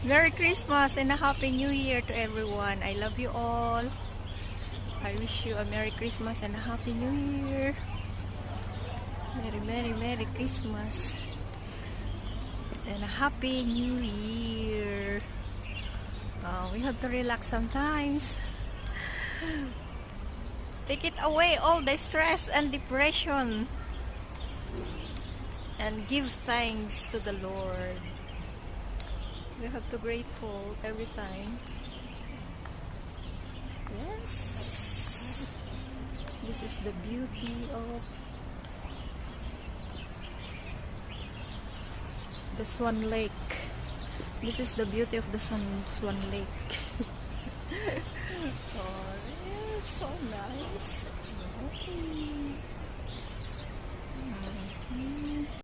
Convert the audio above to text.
Merry Christmas and a Happy New Year to everyone. I love you all. I wish you a Merry Christmas and a Happy New Year. Merry Christmas and a Happy New Year. We have to relax sometimes. Take it away all the stress and depression and give thanks to the Lord. We have to grateful every time. Yes. This is the beauty of the Swan Lake. This is the beauty of the Swan Lake. Oh, it's so nice.